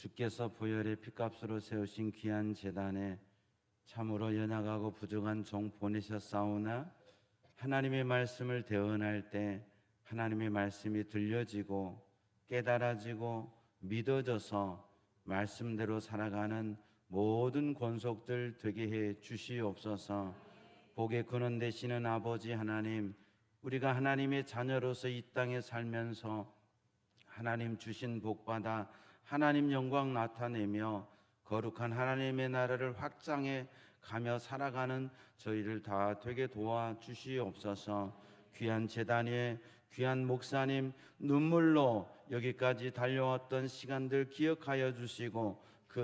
주께서 보혈의 피값으로 세우신 귀한 제단에 참으로 연약하고 부족한 종 보내셨사오나 하나님의 말씀을 대언할 때 하나님의 말씀이 들려지고 깨달아지고 믿어져서 말씀대로 살아가는 모든 권속들 되게 해 주시옵소서. 복의 근원 되시는 아버지 하나님, 우리가 하나님의 자녀로서 이 땅에 살면서 하나님 주신 복받아 하나님 영광 나타내며 거룩한 하나님의 나라를 확장해 가며 살아가는 저희를 다 되게 도와주시옵소서. 귀한 제단 위에 귀한 목사님 눈물로 여기까지 달려왔던 시간들 기억하여 주시고 그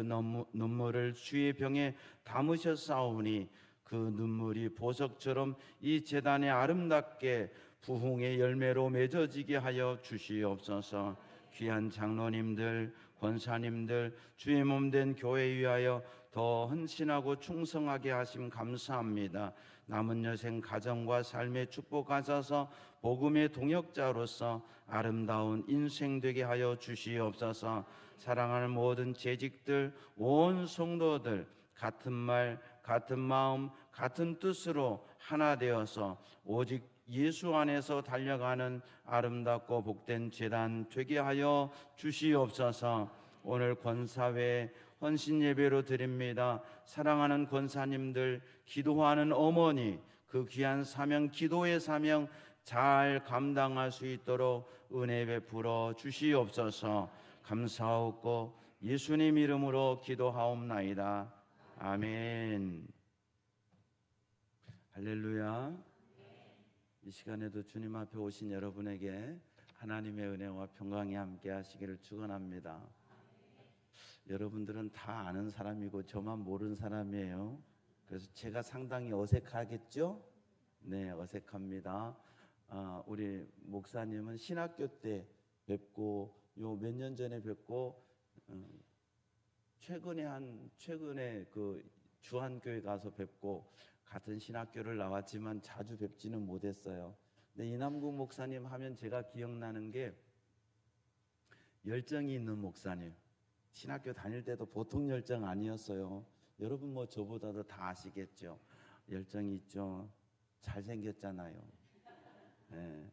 눈물을 주의 병에 담으셨사오니 그 눈물이 보석처럼 이 제단에 아름답게 부흥의 열매로 맺어지게 하여 주시옵소서. 귀한 장로님들, 권사님들, 주의 몸된 교회 위하여 더 헌신하고 충성하게 하심 감사합니다. 남은 여생 가정과 삶의 축복하셔서 복음의 동역자로서 아름다운 인생 되게 하여 주시옵소서. 사랑하는 모든 재직들, 온 성도들 같은 말, 같은 마음, 같은 뜻으로 하나 되어서 오직 예수 안에서 달려가는 아름답고 복된 제단 되게 하여 주시옵소서. 오늘 권사회 헌신 예배로 드립니다. 사랑하는 권사님들, 기도하는 어머니, 그 귀한 사명, 기도의 사명 잘 감당할 수 있도록 은혜 베풀어 주시옵소서. 감사하옵고 예수님 이름으로 기도하옵나이다. 아멘. 할렐루야. 이 시간에도 주님 앞에 오신 여러분에게 하나님의 은혜와 평강이 함께 하시기를 축원합니다. 여러분들은 다 아는 사람이고 저만 모르는 사람이에요. 그래서 제가 상당히 어색하겠죠? 네, 어색합니다. 우리 목사님은 신학교 때 뵙고 요 몇 년 전에 뵙고 최근에 그 주한교회 가서 뵙고 같은 신학교를 나왔지만 자주 뵙지는 못했어요. 근데 이남국 목사님 하면 제가 기억나는 게 열정이 있는 목사님. 신학교 다닐 때도 보통 열정 아니었어요. 여러분 뭐 저보다도 다 아시겠죠. 열정이 있죠. 잘생겼잖아요. 네.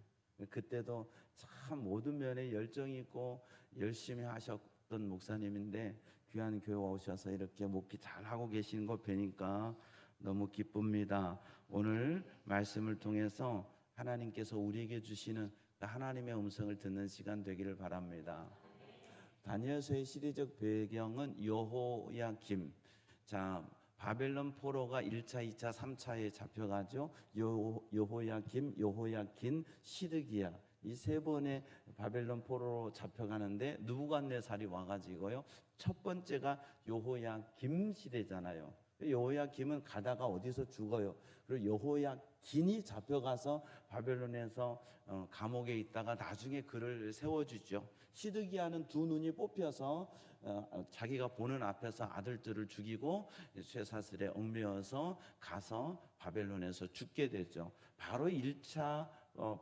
그때도 참 모든 면에 열정이 있고 열심히 하셨던 목사님인데 귀한 교회 오셔서 이렇게 목회 잘하고 계시는 거 뵈니까 너무 기쁩니다. 오늘 말씀을 통해서 하나님께서 우리에게 주시는 하나님의 음성을 듣는 시간 되기를 바랍니다. 다니엘서의 시대적 배경은 여호야김. 자, 바벨론 포로가 1차, 2차, 3차에 잡혀가죠. 여호야김, 시드기야. 이 세 번의 바벨론 포로로 잡혀가는데 느부갓네살이 와가지고요. 첫 번째가 여호야김 시대잖아요. 여호야김은 가다가 어디서 죽어요. 그리고 여호야긴이 잡혀가서 바벨론에서 감옥에 있다가 나중에 그를 세워주죠. 시드기야는 두 눈이 뽑혀서 자기가 보는 앞에서 아들들을 죽이고 쇠사슬에 얽매여서 가서 바벨론에서 죽게 되죠. 바로 1차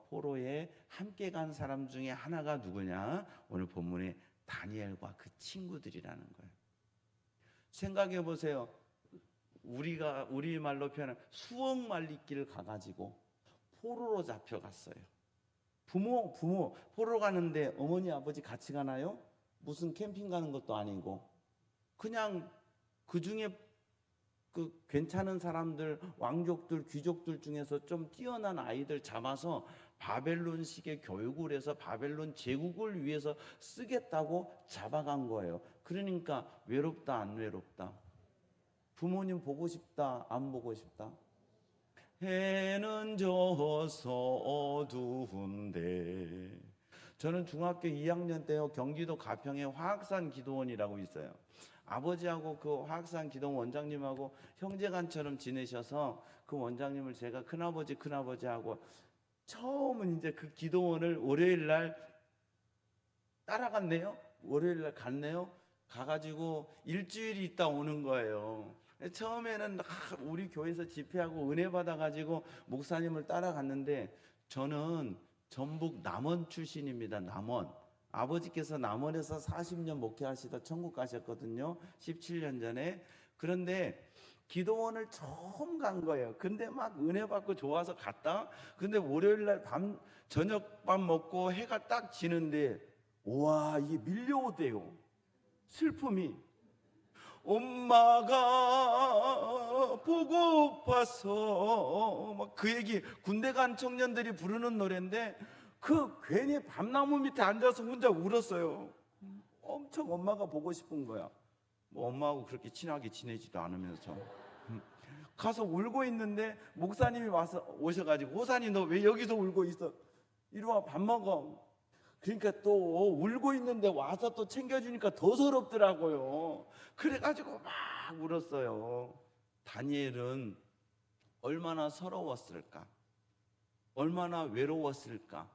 포로에 함께 간 사람 중에 하나가 누구냐? 오늘 본문에 다니엘과 그 친구들이라는 거예요. 생각해 보세요. 우리 말로 표현하면 수억 말리길 가가지고 포로로 잡혀갔어요. 부모 포로 가는데 어머니 아버지 같이 가나요? 무슨 캠핑 가는 것도 아니고 그냥 그 중에 그 괜찮은 사람들, 왕족들, 귀족들 중에서 좀 뛰어난 아이들 잡아서 바벨론식의 교육을 해서 바벨론 제국을 위해서 쓰겠다고 잡아간 거예요. 그러니까 외롭다 안 외롭다? 부모님 보고 싶다 안 보고 싶다? 해는 져서 어두운데. 저는 중학교 2학년 때요, 경기도 가평에 화학산 기도원이라고 있어요. 아버지하고 그 화학산 기도원 원장님하고 형제간처럼 지내셔서 그 원장님을 제가 큰아버지하고 처음은 이제 그 기도원을 월요일 날 따라갔네요. 월요일 날 갔네요. 가가지고 일주일이 있다 오는 거예요. 처음에는 우리 교회에서 집회하고 은혜 받아가지고 목사님을 따라갔는데 저는 전북 남원 출신입니다. 남원. 아버지께서 남원에서 40년 목회하시다 천국 가셨거든요. 17년 전에. 그런데 기도원을 처음 간 거예요. 근데 막 은혜 받고 좋아서 갔다. 근데 월요일 날 저녁밥 먹고 해가 딱 지는데 와, 이게 밀려오대요. 슬픔이. 엄마가 보고파서 막 그 얘기, 군대 간 청년들이 부르는 노래인데 그 괜히 밤나무 밑에 앉아서 혼자 울었어요. 엄청 엄마가 보고 싶은 거야. 뭐 엄마하고 그렇게 친하게 지내지도 않으면서 가서 울고 있는데 목사님이 와서 오셔가지고, 호산이 너 왜 여기서 울고 있어? 이리 와, 밥 먹어. 그러니까 또 울고 있는데 와서 또 챙겨주니까 더 서럽더라고요. 그래가지고 막 울었어요. 다니엘은 얼마나 서러웠을까? 얼마나 외로웠을까?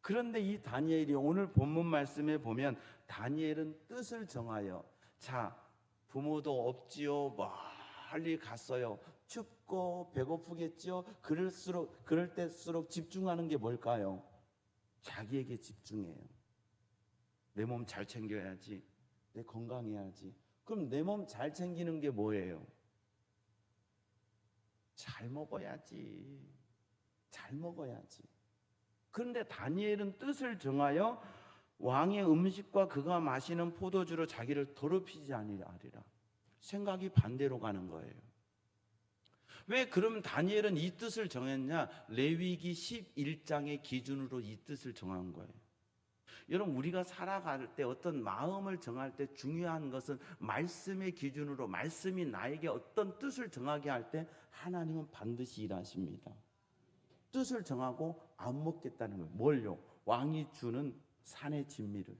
그런데 이 다니엘이 오늘 본문 말씀에 보면 다니엘은 뜻을 정하여, 자, 부모도 없지요. 멀리 갔어요. 춥고 배고프겠지요. 그럴 때일수록 집중하는 게 뭘까요? 자기에게 집중해요. 내 몸 잘 챙겨야지. 내 건강해야지. 그럼 내 몸 잘 챙기는 게 뭐예요? 잘 먹어야지. 잘 먹어야지. 그런데 다니엘은 뜻을 정하여 왕의 음식과 그가 마시는 포도주로 자기를 더럽히지 아니하리라. 생각이 반대로 가는 거예요. 왜 그럼 다니엘은 이 뜻을 정했냐? 레위기 11장의 기준으로 이 뜻을 정한 거예요. 여러분, 우리가 살아갈 때 어떤 마음을 정할 때 중요한 것은 말씀의 기준으로, 말씀이 나에게 어떤 뜻을 정하게 할 때 하나님은 반드시 일하십니다. 뜻을 정하고 안 먹겠다는 거예요. 뭘요? 왕이 주는 산의 진미를.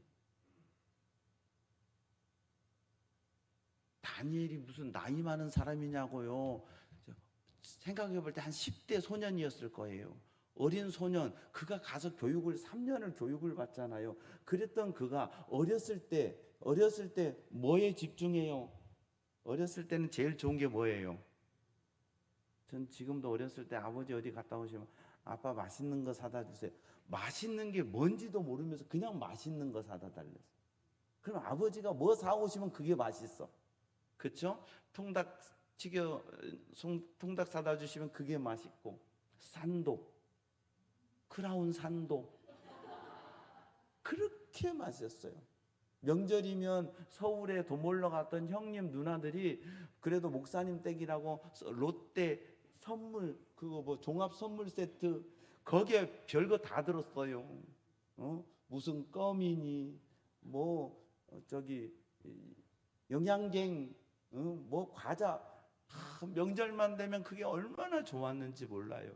다니엘이 무슨 나이 많은 사람이냐고요. 생각해 볼 때 한 10대 소년이었을 거예요. 어린 소년, 그가 가서 3년을 교육을 받잖아요. 그랬던 그가 어렸을 때 뭐에 집중해요? 어렸을 때는 제일 좋은 게 뭐예요? 전 지금도 어렸을 때 아버지 어디 갔다 오시면 아빠 맛있는 거 사다 주세요. 맛있는 게 뭔지도 모르면서 그냥 맛있는 거 사다 달랬어요. 그럼 아버지가 뭐 사오시면 그게 맛있어. 그렇죠? 통닭 사다 주시면 그게 맛있고, 산도, 크라운 산도 그렇게 맛있었어요. 명절이면 서울에 돈 몰러 갔던 형님 누나들이 그래도 목사님 댁이라고 롯데 선물, 그거 뭐 종합 선물 세트, 거기에 별거 다 들었어요. 무슨 껌이니 뭐 영양갱, 뭐 과자, 명절만 되면 그게 얼마나 좋았는지 몰라요.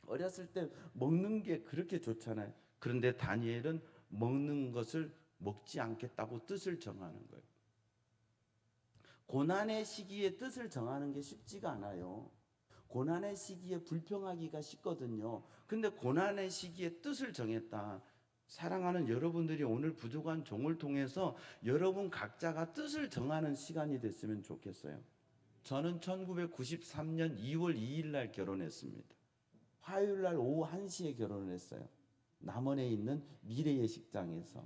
어렸을 때 먹는 게 그렇게 좋잖아요. 그런데 다니엘은 먹는 것을 먹지 않겠다고 뜻을 정하는 거예요. 고난의 시기에 뜻을 정하는 게 쉽지가 않아요. 고난의 시기에 불평하기가 쉽거든요. 근데 고난의 시기에 뜻을 정했다. 사랑하는 여러분들이 오늘 부족한 종을 통해서 여러분 각자가 뜻을 정하는 시간이 됐으면 좋겠어요. 저는 1993년 2월 2일 날 결혼했습니다. 화요일 날 오후 1시에 결혼을 했어요. 남원에 있는 미래의 식장에서.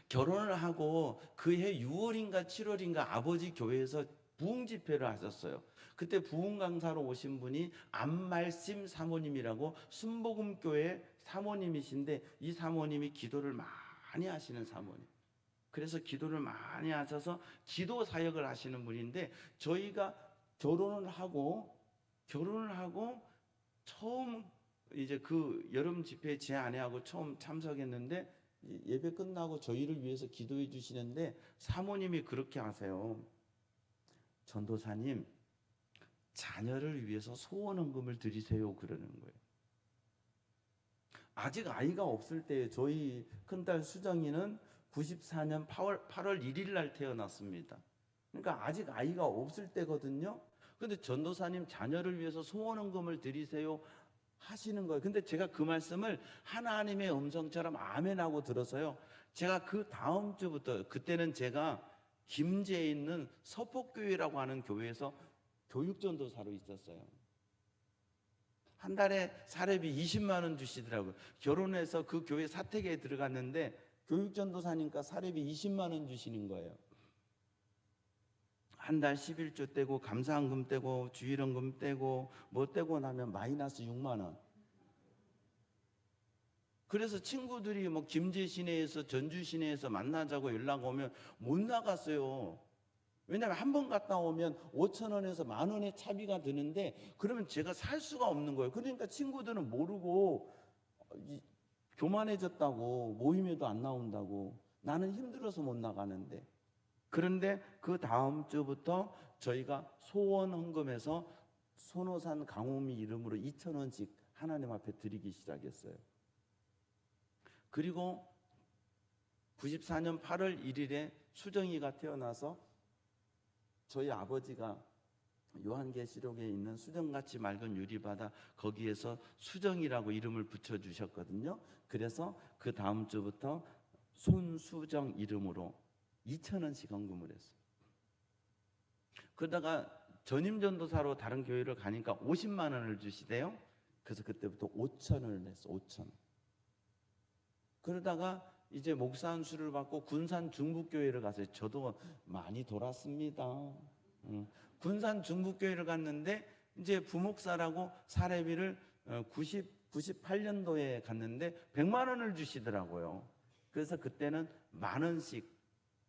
결혼을 하고 그해 6월인가 7월인가 아버지 교회에서 부흥 집회를 하셨어요. 그때 부흥 강사로 오신 분이 안말씀 사모님이라고 순복음교회 사모님이신데, 이 사모님이 기도를 많이 하시는 사모님. 그래서 기도를 많이 하셔서 기도 사역을 하시는 분인데, 저희가 결혼을 하고 처음 이제 그 여름 집회에 제 아내하고 처음 참석했는데, 예배 끝나고 저희를 위해서 기도해 주시는데 사모님이 그렇게 하세요. 전도사님, 자녀를 위해서 소원헌금을 드리세요. 그러는 거예요. 아직 아이가 없을 때 저희 큰딸 수정이는 94년 8월 1일 날 태어났습니다. 그러니까 아직 아이가 없을 때거든요. 근데 전도사님, 자녀를 위해서 소원헌금을 드리세요 하시는 거예요. 근데 제가 그 말씀을 하나님의 음성처럼 아멘하고 들어서요, 제가 그 다음 주부터, 그때는 제가 김제에 있는 서폭교회라고 하는 교회에서 교육전도사로 있었어요. 한 달에 사례비 20만 원 주시더라고요. 결혼해서 그 교회 사택에 들어갔는데 교육전도사니까 사례비 20만 원 주시는 거예요. 한 달 11조 떼고 감사한금 떼고 주일원금 떼고 뭐 떼고 나면 마이너스 6만 원. 그래서 친구들이 뭐 김제 시내에서 전주 시내에서 만나자고 연락 오면 못 나갔어요. 왜냐하면 한 번 갔다 오면 5천 원에서 10,000원의 차비가 드는데 그러면 제가 살 수가 없는 거예요. 그러니까 친구들은 모르고 교만해졌다고, 모임에도 안 나온다고, 나는 힘들어서 못 나가는데. 그런데 그 다음 주부터 저희가 소원 헌금해서 손호산 강호미 이름으로 2,000원씩 하나님 앞에 드리기 시작했어요. 그리고 94년 8월 1일에 수정이가 태어나서 저희 아버지가 요한계시록에 있는 수정같이 맑은 유리바다 거기에서 수정이라고 이름을 붙여주셨거든요. 그래서 그 다음 주부터 손수정 이름으로 2,000원씩 헌금을 했어요. 그러다가 전임전도사로 다른 교회를 가니까 50만 원을 주시대요. 그래서 그때부터 5,000원을 냈어. 5,000원. 그러다가 이제 목사 안수를 받고 군산 중북교회를 갔어요. 저도 많이 돌았습니다. 군산 중북교회를 갔는데 이제 부목사라고 사례비를 98년도에 갔는데 100만 원을 주시더라고요. 그래서 그때는 10,000원씩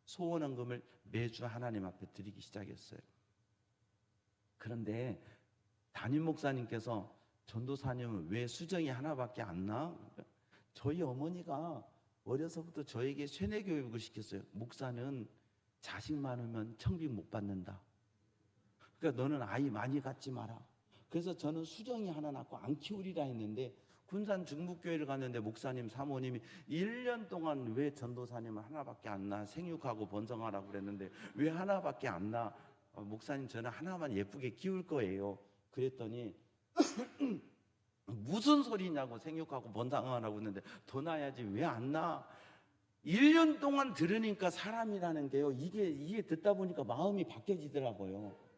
소원헌금을 매주 하나님 앞에 드리기 시작했어요. 그런데 담임 목사님께서 전도사님은 왜 수정이 하나밖에 안 나? 저희 어머니가 어려서부터 저에게 세뇌 교육을 시켰어요. 목사는 자식 많으면 청빙 못 받는다. 그러니까 너는 아이 많이 갖지 마라. 그래서 저는 수정이 하나 낳고 안 키우리라 했는데 군산 중북교회를 갔는데 목사님 사모님이 1년 동안 왜 전도사님은 하나밖에 안 낳아 생육하고 번성하라고 그랬는데 왜 하나밖에 안 낳아? 목사님 저는 하나만 예쁘게 키울 거예요. 그랬더니 무슨 소리냐고 생육하고 번성하라고 했는데 더 낳아야지 왜 안 낳아? 1년 동안 들으니까 사람이라는 게요. 이게 듣다 보니까 마음이 바뀌어지더라고요.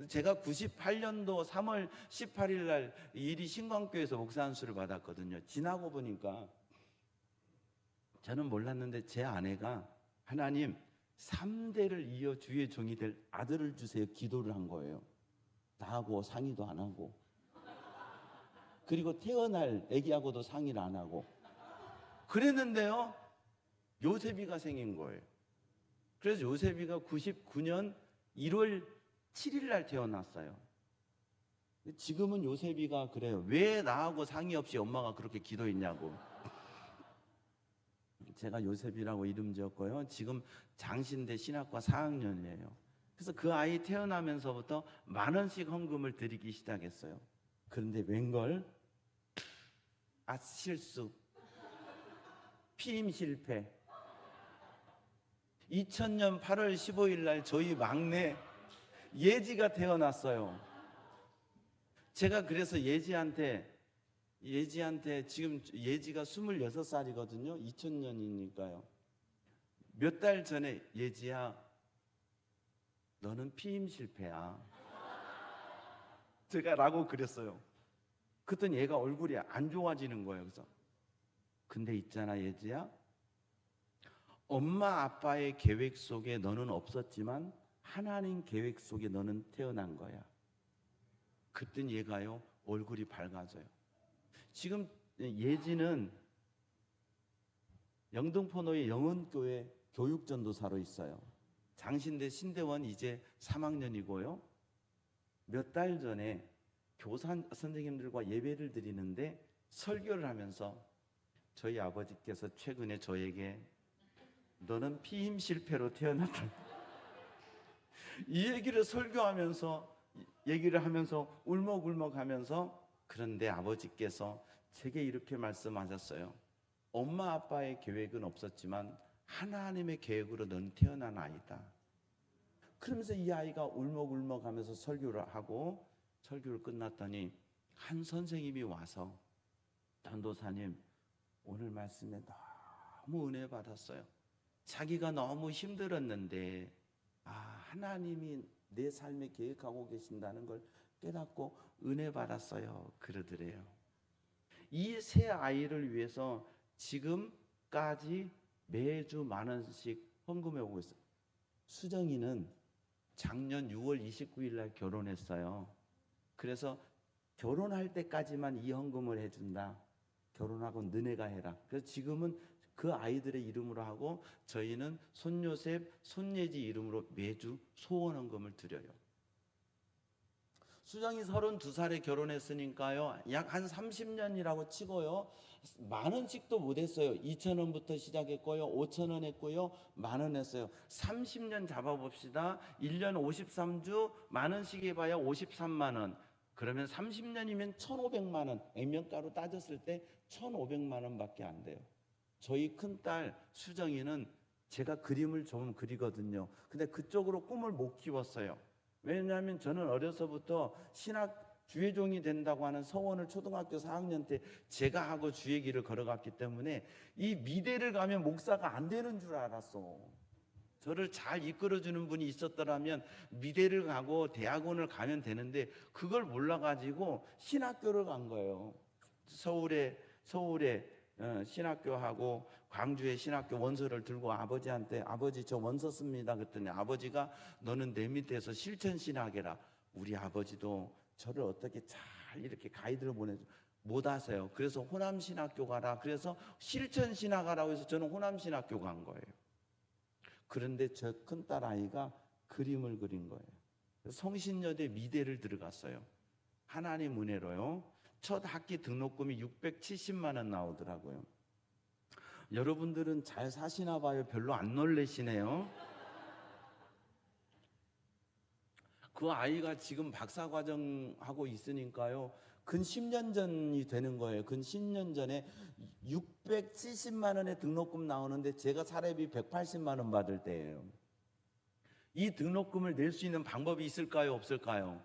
제가 98년도 3월 18일 날 이리 신광교회에서 목사 안수를 받았거든요. 지나고 보니까 저는 몰랐는데 제 아내가 하나님 3대를 이어 주의 종이 될 아들을 주세요 기도를 한 거예요. 나하고 상의도 안 하고 그리고 태어날 아기하고도 상의를 안 하고 그랬는데요 요셉이가 생긴 거예요. 그래서 요셉이가 99년 1월 7일 날 태어났어요. 지금은 요셉이가 그래요. 왜 나하고 상의 없이 엄마가 그렇게 기도했냐고. 제가 요셉이라고 이름 지었고요. 지금 장신대 신학과 4학년이에요. 그래서 그 아이 태어나면서부터 10,000원씩 헌금을 드리기 시작했어요. 그런데 웬걸? 실수. 피임 실패. 2000년 8월 15일 날 저희 막내 예지가 태어났어요. 제가 그래서 예지한테 지금 예지가 26살이거든요. 2000년이니까요. 몇 달 전에 예지야 너는 피임 실패야. 제가 라고 그랬어요. 그랬더니 얘가 얼굴이 안 좋아지는 거예요. 그래서 근데 있잖아 예지야 엄마 아빠의 계획 속에 너는 없었지만 하나님 계획 속에 너는 태어난 거야. 그랬더니 얘가요 얼굴이 밝아져요. 지금 예지는 영등포노의 영은교회 교육전도사로 있어요. 장신대 신대원 이제 3학년이고요. 몇 달 전에 교사 선생님들과 예배를 드리는데 설교를 하면서 저희 아버지께서 최근에 저에게 너는 피임 실패로 태어났다. 이 얘기를 설교하면서 얘기를 하면서 울먹울먹하면서 그런데 아버지께서 제게 이렇게 말씀하셨어요. 엄마 아빠의 계획은 없었지만 하나님의 계획으로 넌 태어난 아이다. 그러면서 이 아이가 울먹울먹하면서 설교를 하고 설교를 끝났더니 한 선생님이 와서 전도사님 오늘 말씀에 너무 은혜 받았어요. 자기가 너무 힘들었는데 하나님이 내 삶에 계획하고 계신다는 걸 깨닫고 은혜 받았어요. 그러더래요. 이 세 아이를 위해서 지금까지 매주 만 원씩 헌금해 오고 있어요. 수정이는 작년 6월 29일 날 결혼했어요. 그래서 결혼할 때까지만 이 헌금을 해준다. 결혼하고 너네가 해라. 그래서 지금은 그 아이들의 이름으로 하고 저희는 손요셉, 손예지 이름으로 매주 소원 헌금을 드려요. 수정이 32살에 결혼했으니까요. 약 한 30년이라고 치고요. 만 원씩도 못 했어요. 2,000원부터 시작했고요. 5,000원 했고요. 만 원 했어요. 30년 잡아봅시다. 1년 53주 만 원씩 해봐야 53만 원. 그러면 30년이면 1,500만 원. 액면가로 따졌을 때 1,500만 원밖에 안 돼요. 저희 큰딸 수정이는 제가 그림을 좀 그리거든요. 근데 그쪽으로 꿈을 못 키웠어요. 왜냐하면 저는 어려서부터 신학 주의종이 된다고 하는 서원을 초등학교 4학년 때 제가 하고 주의 길을 걸어갔기 때문에 이 미대를 가면 목사가 안 되는 줄 알았어. 저를 잘 이끌어주는 분이 있었더라면 미대를 가고 대학원을 가면 되는데 그걸 몰라가지고 신학교를 간 거예요. 서울에 신학교하고 광주에 신학교 원서를 들고 아버지한테 아버지 저 원서 씁니다. 그랬더니 아버지가 너는 내 밑에서 실천신학해라. 우리 아버지도 저를 어떻게 잘 이렇게 가이드를 보내줘 못 하세요. 그래서 호남신학교 가라. 그래서 실천신학하라고 해서 저는 호남신학교 간 거예요. 그런데 저 큰딸 아이가 그림을 그린 거예요. 성신여대 미대를 들어갔어요. 하나님 은혜로요. 첫 학기 등록금이 670만 원 나오더라고요. 여러분들은 잘 사시나 봐요. 별로 안 놀래시네요. 그 아이가 지금 박사과정 하고 있으니까요. 근 10년 전이 되는 거예요. 근 10년 전에 670만 원의 등록금 나오는데 제가 사례비 180만 원 받을 때예요. 이 등록금을 낼 수 있는 방법이 있을까요? 없을까요?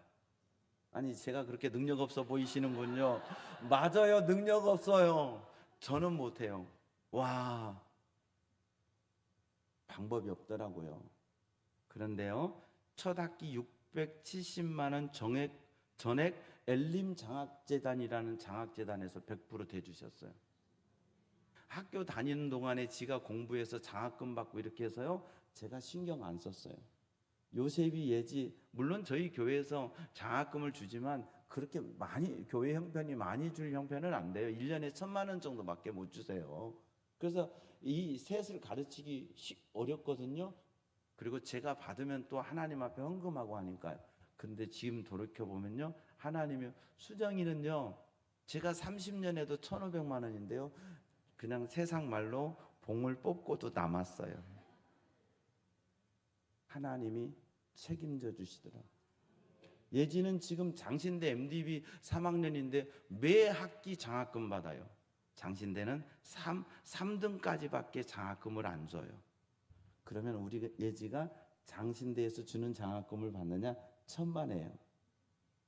아니 제가 그렇게 능력 없어 보이시는군요. 맞아요. 능력 없어요. 저는 못해요. 와, 방법이 없더라고요. 그런데요, 첫 학기 670만 원 전액 엘림 장학재단이라는 장학재단에서 100% 대주셨어요. 학교 다니는 동안에 지가 공부해서 장학금 받고 이렇게 해서요, 제가 신경 안 썼어요. 요셉이 예지, 물론 저희 교회에서 장학금을 주지만 그렇게 많이, 교회 형편이 많이 줄 형편은 안 돼요. 1년에 1,000만 원 정도밖에 못 주세요. 그래서 이 셋을 가르치기 어렵거든요. 그리고 제가 받으면 또 하나님 앞에 헌금하고 하니까요. 근데 지금 돌이켜보면요, 하나님이 수정이는요, 제가 30년에도 1,500만 원인데요, 그냥 세상 말로 봉을 뽑고도 남았어요. 하나님이 책임져 주시더라고요. 예지는 지금 장신대 MDB 3학년인데 매 학기 장학금 받아요. 장신대는 3등까지밖에 장학금을 안 줘요. 그러면 우리 예지가 장신대에서 주는 장학금을 받느냐? 천만에요.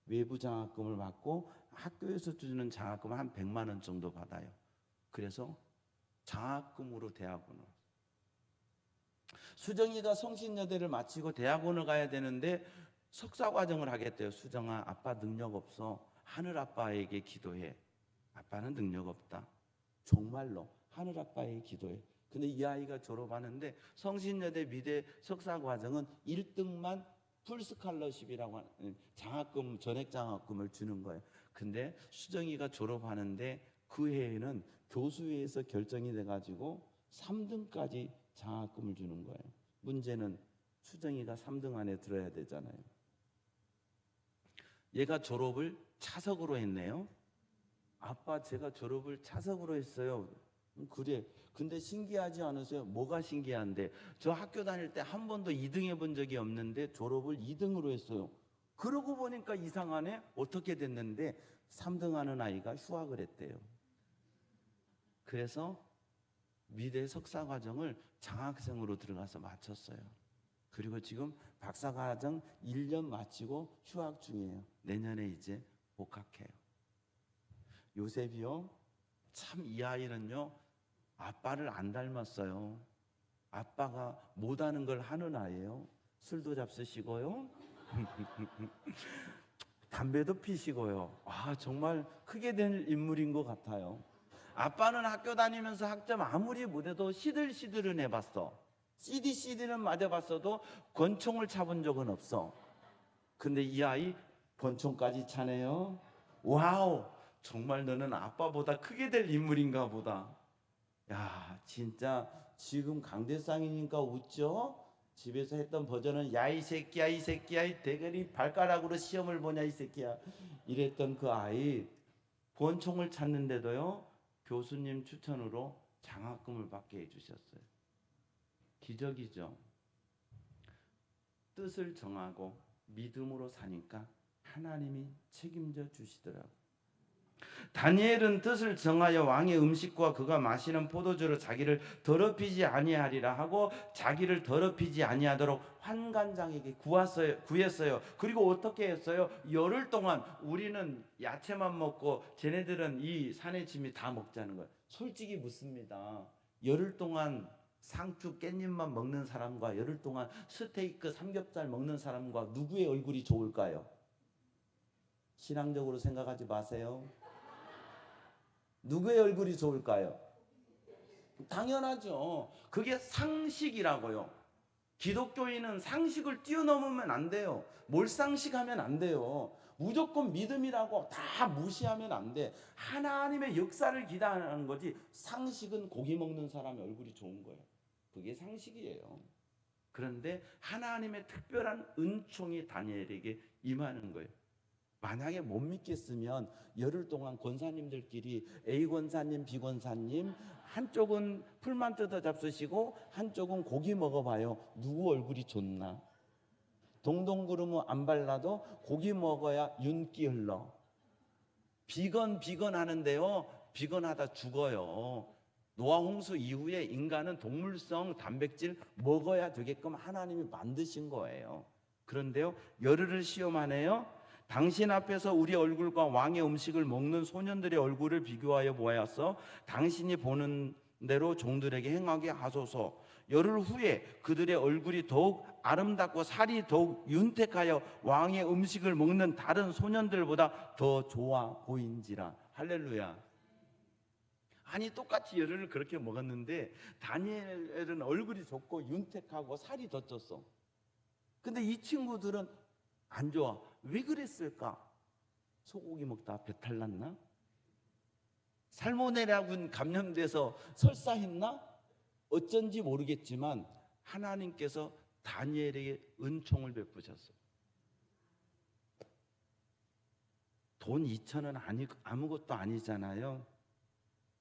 외부 장학금을 받고 학교에서 주는 장학금을 한 100만 원 정도 받아요. 그래서 장학금으로 대학원을. 수정이가 성신여대를 마치고 대학원을 가야 되는데 석사과정을 하겠대요. 수정아, 아빠 능력 없어. 하늘 아빠에게 기도해. 아빠는 능력 없다. 정말로 하늘 아빠에게 기도해. 근데 이 아이가 졸업하는데 성신여대 미대 석사과정은 1등만 풀스칼러십이라고 하는 장학금, 전액 장학금을 주는 거예요. 근데 수정이가 졸업하는데 그 해에는 교수회에서 결정이 돼가지고 3등까지 장학금을 주는 거예요. 문제는 수정이가 3등 안에 들어야 되잖아요. 얘가 졸업을 차석으로 했네요. 아빠, 제가 졸업을 차석으로 했어요. 그래. 근데 신기하지 않으세요? 뭐가 신기한데? 저 학교 다닐 때 한 번도 2등 해본 적이 없는데 졸업을 2등으로 했어요. 그러고 보니까 이상하네? 어떻게 됐는데 3등 하는 아이가 휴학을 했대요. 그래서 미대 석사과정을 장학생으로 들어가서 마쳤어요. 그리고 지금 박사과정 1년 마치고 휴학 중이에요. 내년에 이제 복학해요. 요셉이요, 참 이 아이는요, 아빠를 안 닮았어요. 아빠가 못하는 걸 하는 아이예요. 술도 잡수시고요. 담배도 피시고요. 정말 크게 된 인물인 것 같아요. 아빠는 학교 다니면서 학점 아무리 못해도 시들시들은 해봤어. CD는 맞아봤어도 권총을 차본 적은 없어. 근데 이 아이 권총까지 차네요. 와우, 정말 너는 아빠보다 크게 될 인물인가 보다. 야, 진짜 지금 강대상이니까 웃죠? 집에서 했던 버전은 야 이 새끼야 이 새끼야 이 대가리 발가락으로 시험을 보냐 이 새끼야 이랬던 그 아이 권총을 찾는데도요 교수님 추천으로 장학금을 받게 해주셨어요. 기적이죠. 뜻을 정하고 믿음으로 사니까 하나님이 책임져 주시더라고요. 다니엘은 뜻을 정하여 왕의 음식과 그가 마시는 포도주로 자기를 더럽히지 아니하리라 하고 자기를 더럽히지 아니하도록 환관장에게 구했어요. 그리고 어떻게 했어요? 열흘 동안 우리는 야채만 먹고 쟤네들은 이 산의 짐이 다 먹자는 거예요. 솔직히 묻습니다. 열흘 동안 상추 깻잎만 먹는 사람과 열흘 동안 스테이크 삼겹살 먹는 사람과 누구의 얼굴이 좋을까요? 신앙적으로 생각하지 마세요. 누구의 얼굴이 좋을까요? 당연하죠. 그게 상식이라고요. 기독교인은 상식을 뛰어넘으면 안 돼요. 몰상식하면 안 돼요. 무조건 믿음이라고 다 무시하면 안 돼. 하나님의 역사를 기다리는 거지. 상식은 고기 먹는 사람의 얼굴이 좋은 거예요. 그게 상식이에요. 그런데 하나님의 특별한 은총이 다니엘에게 임하는 거예요. 만약에 못 믿겠으면 열흘 동안 권사님들끼리 A 권사님, B 권사님 한쪽은 풀만 뜯어 잡수시고 한쪽은 고기 먹어봐요. 누구 얼굴이 좋나? 동동구름은 안 발라도 고기 먹어야 윤기 흘러. 비건 하는데요. 비건하다 죽어요. 노아 홍수 이후에 인간은 동물성 단백질 먹어야 되게끔 하나님이 만드신 거예요. 그런데요. 열흘을 시험하네요. 당신 앞에서 우리 얼굴과 왕의 음식을 먹는 소년들의 얼굴을 비교하여 보아서 당신이 보는 대로 종들에게 행하게 하소서. 열흘 후에 그들의 얼굴이 더욱 아름답고 살이 더욱 윤택하여 왕의 음식을 먹는 다른 소년들보다 더 좋아 보인지라. 할렐루야. 아니 똑같이 열흘을 그렇게 먹었는데 다니엘은 얼굴이 좋고 윤택하고 살이 더 쪘어. 근데 이 친구들은 안 좋아. 왜 그랬을까? 소고기 먹다 배탈 났나? 살모넬라균 감염돼서 설사했나? 어쩐지 모르겠지만 하나님께서 다니엘에게 은총을 베푸셨어요. 돈 2,000원 아무것도 아니잖아요.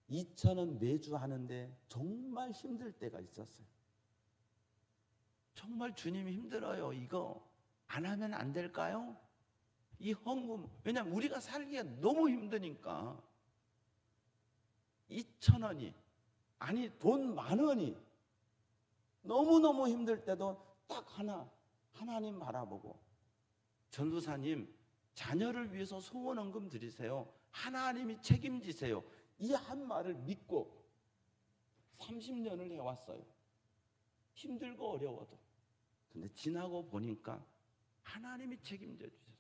2,000원 매주 하는데 정말 힘들 때가 있었어요. 정말 주님이 힘들어요. 이거 안 하면 안 될까요? 이 헌금, 왜냐면 우리가 살기가 너무 힘드니까 2,000원이 아니 돈 10,000원이 너무너무 힘들 때도 딱 하나님 바라보고 전도사님 자녀를 위해서 소원헌금 드리세요. 하나님이 책임지세요. 이 한 말을 믿고 30년을 해왔어요. 힘들고 어려워도. 근데 지나고 보니까 하나님이 책임져 주셨어요.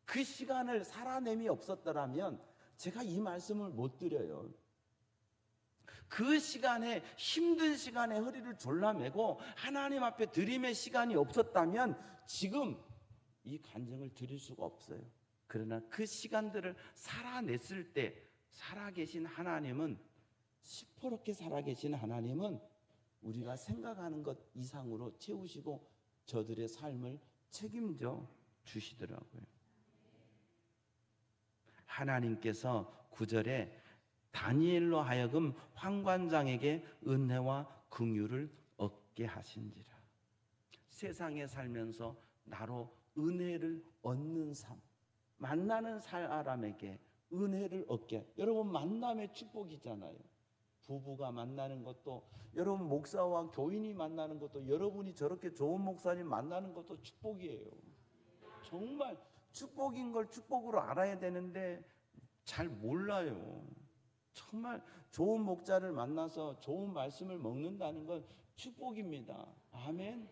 그 시간을 살아냄이 없었더라면 제가 이 말씀을 못 드려요. 그 시간에 힘든 시간에 허리를 졸라매고 하나님 앞에 드림의 시간이 없었다면 지금 이 간증을 드릴 수가 없어요. 그러나 그 시간들을 살아냈을 때 살아계신 하나님은 시퍼렇게 살아계신 하나님은 우리가 생각하는 것 이상으로 채우시고 저들의 삶을 책임져 주시더라고요. 하나님께서 9절에 다니엘로 하여금 환관장에게 은혜와 긍휼을 얻게 하신지라. 세상에 살면서 나로 은혜를 얻는 삶, 만나는 사람에게 은혜를 얻게. 여러분 만남의 축복이잖아요. 부부가 만나는 것도, 여러분 목사와 교인이 만나는 것도, 여러분이 저렇게 좋은 목사님 만나는 것도 축복이에요. 정말 축복인 걸 축복으로 알아야 되는데 잘 몰라요. 정말 좋은 목자를 만나서 좋은 말씀을 먹는다는 건 축복입니다. 아멘.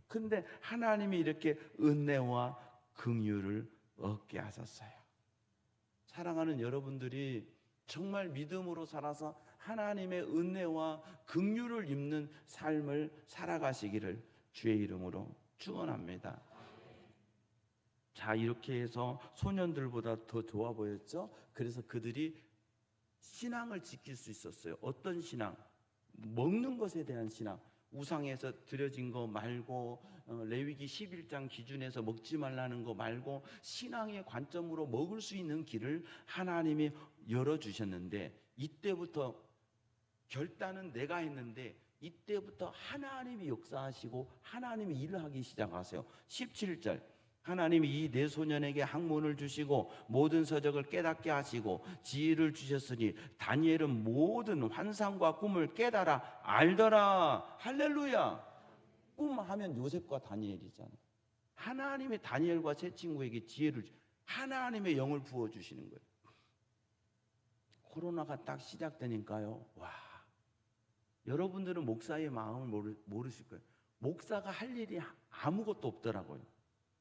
근데 하나님이 이렇게 은혜와 긍휼을 얻게 하셨어요. 사랑하는 여러분들이 정말 믿음으로 살아서 하나님의 은혜와 긍휼을 입는 삶을 살아가시기를 주의 이름으로 축원합니다. 자, 이렇게 해서 소년들보다 더 좋아 보였죠? 그래서 그들이 신앙을 지킬 수 있었어요. 어떤 신앙? 먹는 것에 대한 신앙. 우상에서 드려진 거 말고, 레위기 11장 기준에서 먹지 말라는 거 말고, 신앙의 관점으로 먹을 수 있는 길을 하나님이 열어주셨는데, 이때부터 결단은 내가 했는데 이때부터 하나님이 역사하시고 하나님이 일을 하기 시작하세요. 17절, 하나님이 이 네 소년에게 학문을 주시고 모든 서적을 깨닫게 하시고 지혜를 주셨으니 다니엘은 모든 환상과 꿈을 깨달아 알더라. 할렐루야. 꿈하면 요셉과 다니엘이잖아. 하나님이 다니엘과 세 친구에게 지혜를, 하나님의 영을 부어주시는 거예요. 코로나가 딱 시작되니까요, 와, 여러분들은 목사의 마음을 모르실 거예요. 목사가 할 일이 아무것도 없더라고요.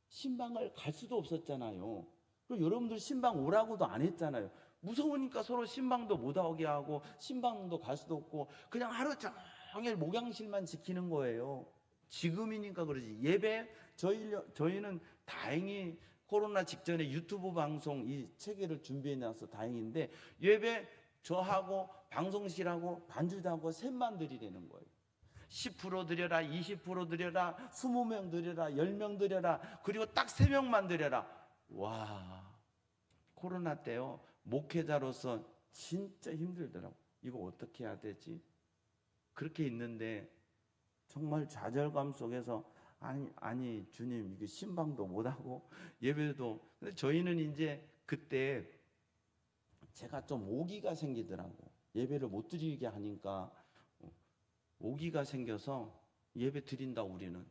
신방을 갈 수도 없었잖아요. 그리고 여러분들 신방 오라고도 안 했잖아요. 무서우니까 서로 신방도 못 오게 하고 신방도 갈 수도 없고 그냥 하루 종일 목양실만 지키는 거예요. 지금이니까 그러지. 예배 저희는 다행히 코로나 직전에 유튜브 방송 이 체계를 준비해 놔서 다행인데, 예배 저하고 방송실하고 반주하고 셋만 드리라는 거예요. 10% 드려라, 20% 드려라, 20명 드려라, 10명 드려라, 그리고 딱 3명만 드려라. 와, 코로나 때요, 목회자로서 진짜 힘들더라고. 이거 어떻게 해야 되지? 그렇게 있는데 정말 좌절감 속에서 아니 주님, 이게 신방도 못하고 예배도. 근데 저희는 이제 그때 제가 좀 오기가 생기더라고. 예배를 못 드리게 하니까 오기가 생겨서 예배 드린다. 우리는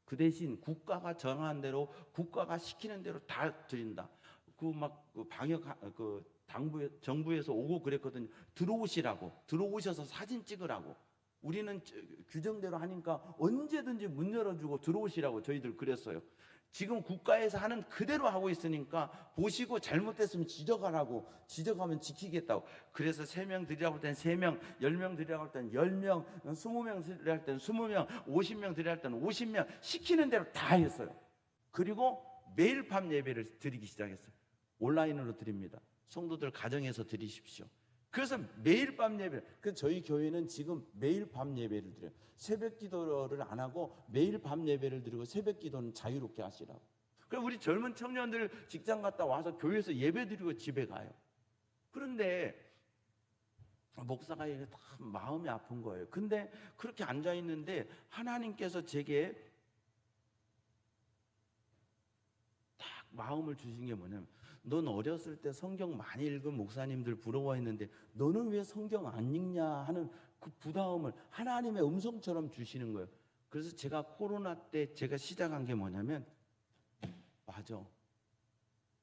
그 대신 국가가 정한 대로, 국가가 시키는 대로 다 드린다. 그 방역 정부에서 오고 그랬거든요. 들어오셔서 사진 찍으라고. 우리는 규정대로 하니까 언제든지 문 열어주고 들어오시라고 저희들 그랬어요. 지금 국가에서 하는 그대로 하고 있으니까 보시고 잘못됐으면 지적하라고, 지적하면 지키겠다고. 그래서 3명 드리라고 할 때는 3명, 10명 드리라고 할 때는 10명, 20명 드리라고 할 때는 20명, 50명 드리라고 할 때는 50명, 시키는 대로 다 했어요. 그리고 매일 밤 예배를 드리기 시작했어요. 온라인으로 드립니다. 성도들 가정에서 드리십시오. 그래서 매일 밤 예배. 그 저희 교회는 지금 매일 밤 예배를 드려요. 새벽 기도를 안 하고 매일 밤 예배를 드리고 새벽 기도는 자유롭게 하시라고. 그럼 우리 젊은 청년들 직장 갔다 와서 교회에서 예배 드리고 집에 가요. 그런데 목사가 이게 다 마음이 아픈 거예요. 근데 그렇게 앉아 있는데 하나님께서 제게 딱 마음을 주신 게 뭐냐면, 넌 어렸을 때 성경 많이 읽은 목사님들 부러워했는데 너는 왜 성경 안 읽냐 하는 그 부담을 하나님의 음성처럼 주시는 거예요. 그래서 제가 코로나 때 제가 시작한 게 뭐냐면, 맞아,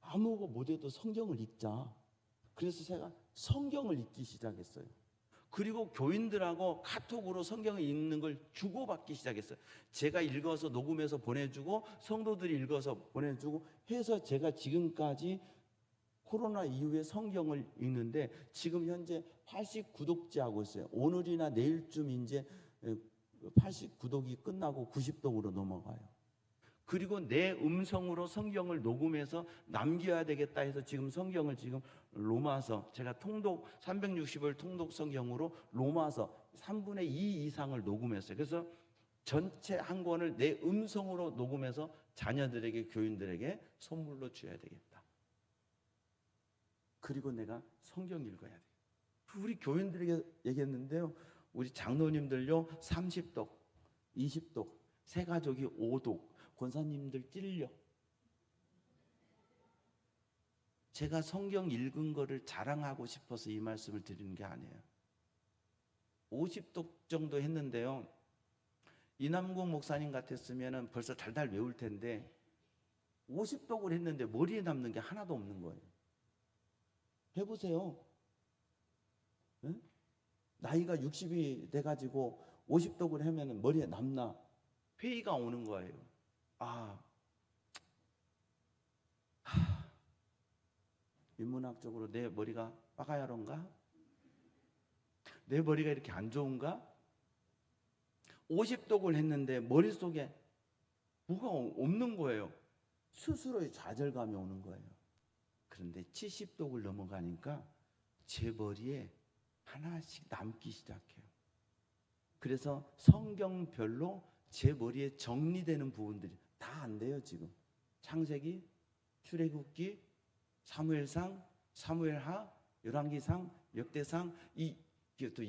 아무것도 못해도 성경을 읽자. 그래서 제가 성경을 읽기 시작했어요. 그리고 교인들하고 카톡으로 성경을 읽는 걸 주고받기 시작했어요. 제가 읽어서 녹음해서 보내주고 성도들이 읽어서 보내주고 해서 제가 지금까지 코로나 이후에 성경을 읽는데 지금 현재 80구독째 하고 있어요. 오늘이나 내일쯤 이제 80구독이 끝나고 90독으로 넘어가요. 그리고 내 음성으로 성경을 녹음해서 남겨야 되겠다 해서 지금 성경을 지금 로마서, 제가 통독 360을 통독 성경으로 로마서 3분의 2 이상을 녹음했어요. 그래서 전체 한 권을 내 음성으로 녹음해서 자녀들에게, 교인들에게 선물로 줘야 되겠다. 그리고 내가 성경 읽어야 돼. 우리 교인들에게 얘기했는데요, 우리 장로님들요 30독, 20독, 새 가족이 5독, 권사님들 찔려. 제가 성경 읽은 거를 자랑하고 싶어서 이 말씀을 드리는 게 아니에요. 50독 정도 했는데요, 이남국 목사님 같았으면 벌써 달달 외울 텐데 50독을 했는데 머리에 남는 게 하나도 없는 거예요. 해보세요. 응? 나이가 60이 돼가지고 50독을 하면 머리에 남나? 회의가 오는 거예요. 아, 인문학적으로 내 머리가 빠가야론가? 내 머리가 이렇게 안 좋은가? 50독을 했는데 머릿속에 뭐가 없는 거예요. 스스로의 좌절감이 오는 거예요. 그런데 70독을 넘어가니까 제 머리에 하나씩 남기 시작해요. 그래서 성경별로 제 머리에 정리되는 부분들이 다 안 돼요. 지금 창세기, 출애굽기, 사무엘상, 사무엘하, 열왕기상, 역대상, 또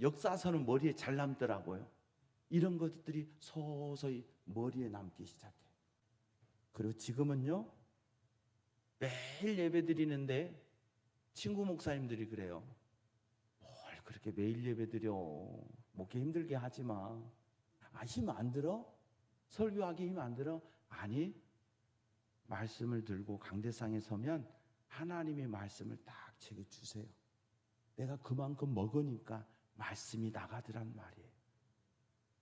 역사서는 머리에 잘 남더라고요. 이런 것들이 서서히 머리에 남기 시작해요. 그리고 지금은요, 매일 예배 드리는데 친구 목사님들이 그래요. 뭘 그렇게 매일 예배 드려? 목회 힘들게 하지 마. 힘 안 들어? 설교하기 힘 안 들어? 아니, 말씀을 들고 강대상에 서면 하나님의 말씀을 딱 제게 주세요. 내가 그만큼 먹으니까 말씀이 나가더란 말이에요.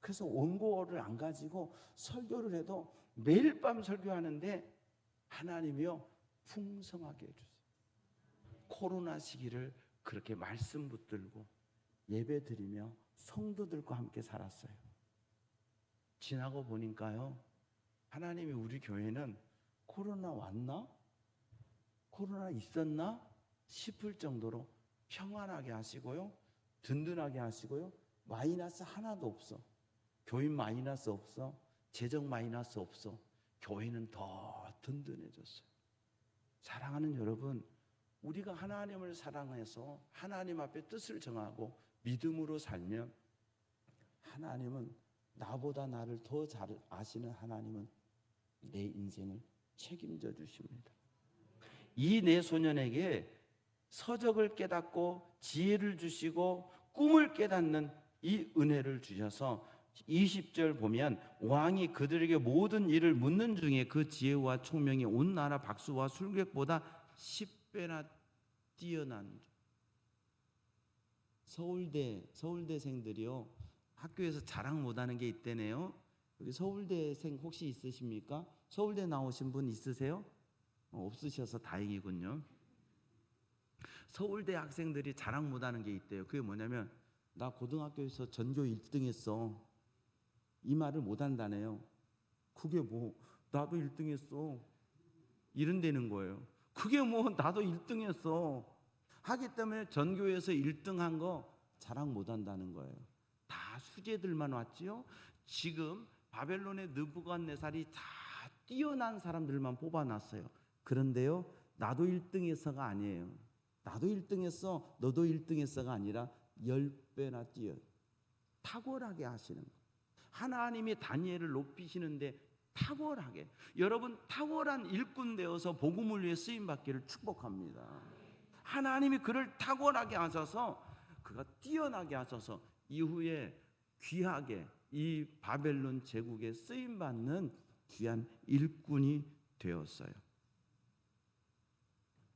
그래서 원고를 안 가지고 설교를 해도 매일 밤 설교하는데 하나님이요 풍성하게 해주세요. 코로나 시기를 그렇게 말씀 붙들고 예배 드리며 성도들과 함께 살았어요. 지나고 보니까요, 하나님이 우리 교회는 코로나 왔나? 코로나 있었나? 싶을 정도로 평안하게 하시고요, 든든하게 하시고요, 마이너스 하나도 없어. 교인 마이너스 없어. 재정 마이너스 없어. 교회는 더 든든해졌어요. 사랑하는 여러분, 우리가 하나님을 사랑해서 하나님 앞에 뜻을 정하고 믿음으로 살면 하나님은, 나보다 나를 더 잘 아시는 하나님은 내 인생을 책임져 주십니다. 이 내 소년에게 서적을 깨닫고 지혜를 주시고 꿈을 깨닫는 이 은혜를 주셔서 20절 보면 왕이 그들에게 모든 일을 묻는 중에 그 지혜와 총명이 온 나라 박수와 술객보다 10배나 뛰어난. 서울대생들이요, 학교에서 자랑 못하는 게 있대네요. 여기 서울대생 혹시 있으십니까? 서울대 나오신 분 있으세요? 없으셔서 다행이군요. 서울대 학생들이 자랑 못하는 게 있대요. 그게 뭐냐면, 나 고등학교에서 전교 1등 했어. 이 말을 못한다네요. 그게 뭐 나도 1등 했어 이런다는 거예요. 그게 뭐 나도 1등 했어 하기 때문에 전교에서 1등 한 거 자랑 못한다는 거예요. 다 수재들만 왔지요. 지금 바벨론의 느부갓네살이 다 뛰어난 사람들만 뽑아놨어요. 그런데요, 나도 1등 했어가 아니에요. 나도 1등 했어, 너도 1등 했어가 아니라 10배나 뛰어 탁월하게 하시는 거예요. 하나님이 다니엘을 높이시는데 탁월하게, 여러분 탁월한 일꾼 되어서 복음을 위해 쓰임받기를 축복합니다. 하나님이 그를 탁월하게 하셔서 그가 뛰어나게 하셔서 이후에 귀하게 이 바벨론 제국에 쓰임받는 귀한 일꾼이 되었어요.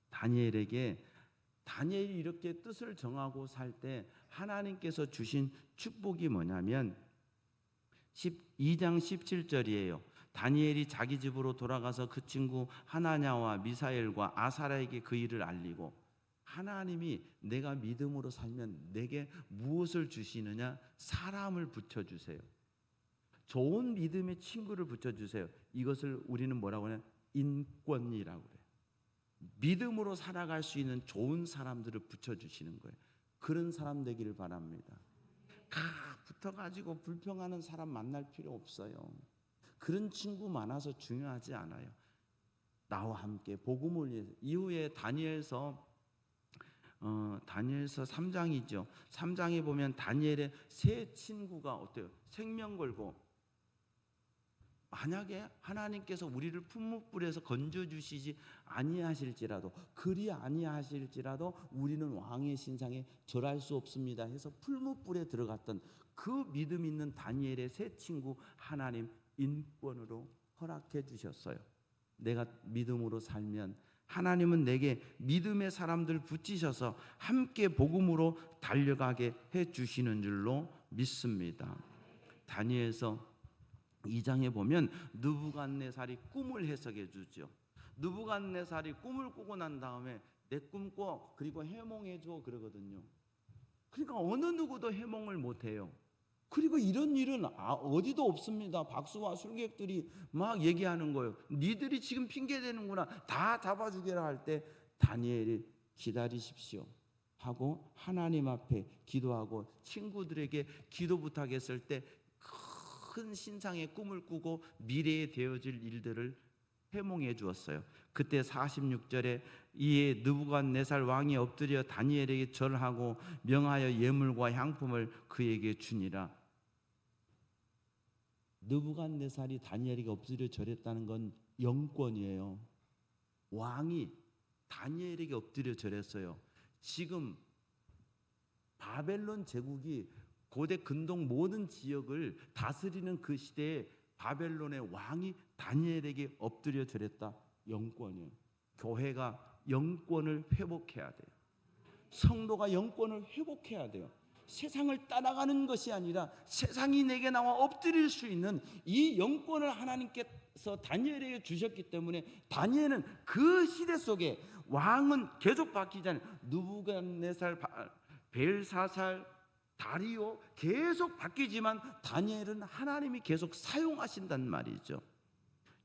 다니엘이 이렇게 뜻을 정하고 살 때 하나님께서 주신 축복이 뭐냐면 2장 17절이에요. 다니엘이 자기 집으로 돌아가서 그 친구 하나냐와 미사엘과 아사랴에게 그 일을 알리고, 하나님이 내가 믿음으로 살면 내게 무엇을 주시느냐? 사람을 붙여주세요. 좋은 믿음의 친구를 붙여주세요. 이것을 우리는 뭐라고 하냐? 인권이라고 그래요. 믿음으로 살아갈 수 있는 좋은 사람들을 붙여주시는 거예요. 그런 사람 되기를 바랍니다. 붙어가지고 불평하는 사람 만날 필요 없어요. 그런 친구 많아서 중요하지 않아요. 나와 함께 복음을 위해서. 이후에 다니엘서 3장이죠. 3장에 보면 다니엘의 세 친구가 어때요? 생명 걸고, 만약에 하나님께서 우리를 풀무불에서 건져주시지 아니하실지라도, 그리 아니하실지라도 우리는 왕의 신상에 절할 수 없습니다 해서 풀무불에 들어갔던 그 믿음 있는 다니엘의 세 친구 하나님 인권으로 허락해 주셨어요. 내가 믿음으로 살면 하나님은 내게 믿음의 사람들 붙이셔서 함께 복음으로 달려가게 해 주시는 줄로 믿습니다. 다니엘서 2장에 보면 느부갓네살이 꿈을 해석해 주죠. 느부갓네살이 꿈을 꾸고 난 다음에 내 꿈 꿔, 그리고 해몽해 줘 그러거든요. 그러니까 어느 누구도 해몽을 못 해요. 그리고 이런 일은 어디도 없습니다. 박수와 술객들이 막 얘기하는 거예요. 니들이 지금 핑계 대는구나. 다 잡아주게라 할 때 다니엘이 기다리십시오 하고 하나님 앞에 기도하고 친구들에게 기도 부탁했을 때 큰 신상의 꿈을 꾸고 미래에 되어질 일들을 해몽해 주었어요. 그때 46절에 이에 느부갓네살 왕이 엎드려 다니엘에게 절하고 명하여 예물과 향품을 그에게 주니라. 느부갓네살이 다니엘에게 엎드려 절했다는 건 영권이에요. 왕이 다니엘에게 엎드려 절했어요. 지금 바벨론 제국이 고대 근동 모든 지역을 다스리는 그 시대에 바벨론의 왕이 다니엘에게 엎드려 절했다. 영권이에요. 교회가 영권을 회복해야 돼요. 성도가 영권을 회복해야 돼요. 세상을 따라가는 것이 아니라 세상이 내게 나와 엎드릴 수 있는 이 영권을 하나님께서 다니엘에게 주셨기 때문에 다니엘은 그 시대 속에 왕은 계속 바뀌지 않아요. 느부갓네살, 벨사살, 다리오 계속 바뀌지만 다니엘은 하나님이 계속 사용하신단 말이죠.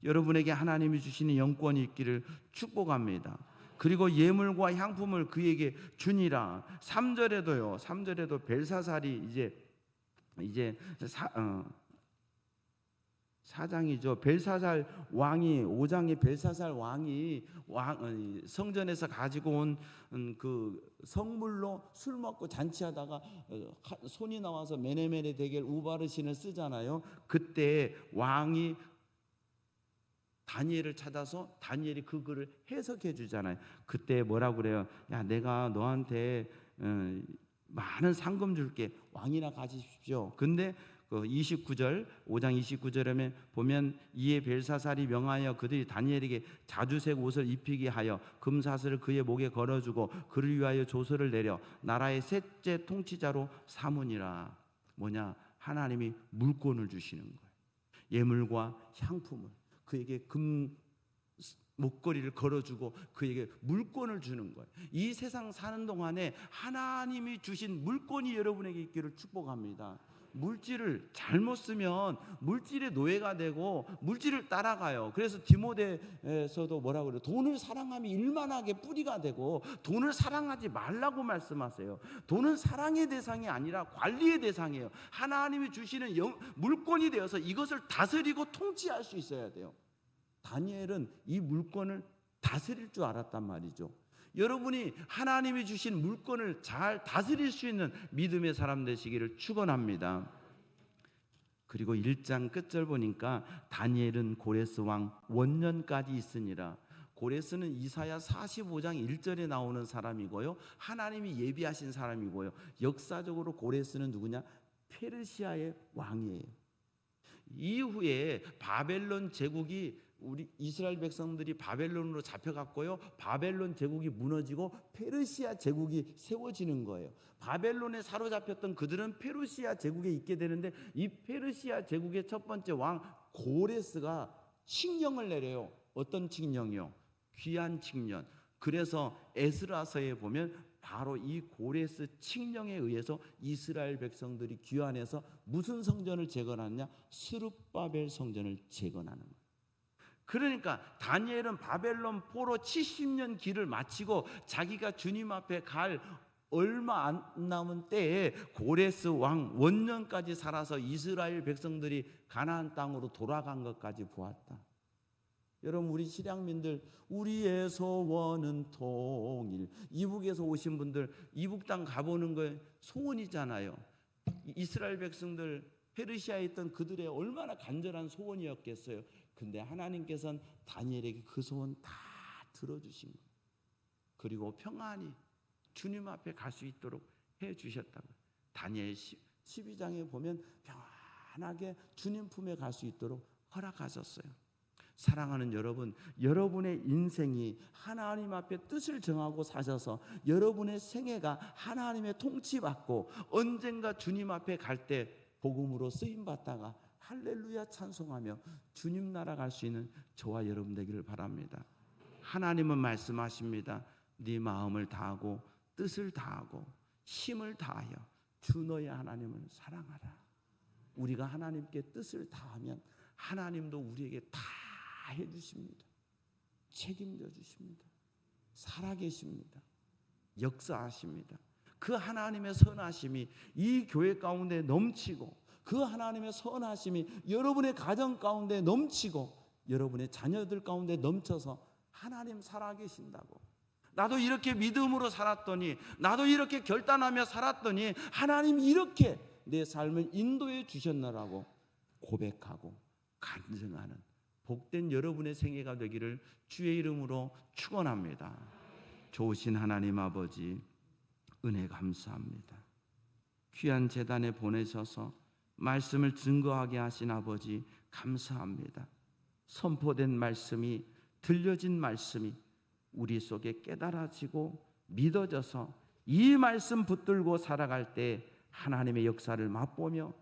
여러분에게 하나님이 주시는 영권이 있기를 축복합니다. 그리고 예물과 향품을 그에게 주니라. 3절에도 벨사살이 이제 사장이죠. 벨사살 왕이 5장의 벨사살 왕이 성전에서 가지고 온 그 성물로 술 먹고 잔치하다가 손이 나와서 메네메네 대겔 우바르신을 쓰잖아요. 그때 왕이 다니엘을 찾아서 다니엘이 그 글을 해석해 주잖아요. 그때 뭐라고 그래요? 야, 내가 너한테 많은 상금 줄게. 왕이나 가지십시오. 근데 29절 5장 29절에 보면 이에 벨사살이 명하여 그들이 다니엘에게 자주색 옷을 입히게 하여 금사슬을 그의 목에 걸어주고 그를 위하여 조서를 내려 나라의 셋째 통치자로 삼으니라. 뭐냐? 하나님이 물권을 주시는 거예요. 예물과 향품을 그에게 금 목걸이를 걸어주고 그에게 물권을 주는 거예요. 이 세상 사는 동안에 하나님이 주신 물권이 여러분에게 있기를 축복합니다. 물질을 잘못 쓰면 물질의 노예가 되고 물질을 따라가요. 그래서 디모데에서도 뭐라고 그래요? 돈을 사랑하면 일만하게 뿌리가 되고 돈을 사랑하지 말라고 말씀하세요. 돈은 사랑의 대상이 아니라 관리의 대상이에요. 하나님이 주시는 물권이 되어서 이것을 다스리고 통치할 수 있어야 돼요. 다니엘은 이 물권을 다스릴 줄 알았단 말이죠. 여러분이 하나님이 주신 물권을 잘 다스릴 수 있는 믿음의 사람 되시기를 축원합니다. 그리고 1장 끝절 보니까 다니엘은 고레스 왕 원년까지 있으니라. 고레스는 이사야 45장 1절에 나오는 사람이고요, 하나님이 예비하신 사람이고요, 역사적으로 고레스는 누구냐? 페르시아의 왕이에요. 이후에 바벨론 제국이 우리 이스라엘 백성들이 바벨론으로 잡혀갔고요, 바벨론 제국이 무너지고 페르시아 제국이 세워지는 거예요. 바벨론에 사로잡혔던 그들은 페르시아 제국에 있게 되는데 이 페르시아 제국의 첫 번째 왕 고레스가 칙령을 내려요. 어떤 칙령이요? 귀한 칙령. 그래서 에스라서에 보면 바로 이 고레스 칙령에 의해서 이스라엘 백성들이 귀환해서 무슨 성전을 재건하느냐? 스룹바벨 성전을 재건하는 거예요. 그러니까 다니엘은 바벨론 포로 70년 길을 마치고 자기가 주님 앞에 갈 얼마 안 남은 때에 고레스 왕 원년까지 살아서 이스라엘 백성들이 가나안 땅으로 돌아간 것까지 보았다. 여러분, 우리 실향민들, 우리의 소원은 통일. 이북에서 오신 분들 이북 땅 가보는 거 소원이잖아요. 이스라엘 백성들 페르시아에 있던 그들의 얼마나 간절한 소원이었겠어요. 근데 하나님께서는 다니엘에게 그 소원 다 들어주신 거예요. 그리고 평안히 주님 앞에 갈 수 있도록 해주셨다고. 다니엘 12장에 보면 평안하게 주님 품에 갈 수 있도록 허락하셨어요. 사랑하는 여러분, 여러분의 인생이 하나님 앞에 뜻을 정하고 사셔서 여러분의 생애가 하나님의 통치받고 언젠가 주님 앞에 갈 때 복음으로 쓰임받다가 할렐루야 찬송하며 주님 나라 갈 수 있는 저와 여러분 되기를 바랍니다. 하나님은 말씀하십니다. 네 마음을 다하고 뜻을 다하고 힘을 다하여 주 너의 하나님을 사랑하라. 우리가 하나님께 뜻을 다하면 하나님도 우리에게 다 해주십니다. 책임져 주십니다. 살아계십니다. 역사하십니다. 그 하나님의 선하심이 이 교회 가운데 넘치고, 그 하나님의 선하심이 여러분의 가정 가운데 넘치고, 여러분의 자녀들 가운데 넘쳐서 하나님 살아계신다고, 나도 이렇게 믿음으로 살았더니, 나도 이렇게 결단하며 살았더니 하나님 이렇게 내 삶을 인도해 주셨나라고 고백하고 간증하는 복된 여러분의 생애가 되기를 주의 이름으로 축원합니다. 좋으신 하나님 아버지, 은혜 감사합니다. 귀한 제단에 보내셔서 말씀을 증거하게 하신 아버지 감사합니다. 선포된 말씀이, 들려진 말씀이 우리 속에 깨달아지고 믿어져서 이 말씀 붙들고 살아갈 때 하나님의 역사를 맛보며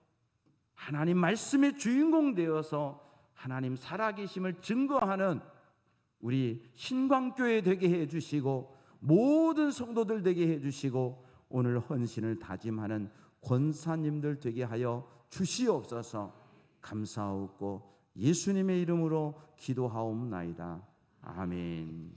하나님 말씀의 주인공 되어서 하나님 살아계심을 증거하는 우리 신광교회 되게 해주시고, 모든 성도들 되게 해주시고, 오늘 헌신을 다짐하는 권사님들 되게 하여 주시옵소서. 감사하옵고 예수님의 이름으로 기도하옵나이다. 아멘.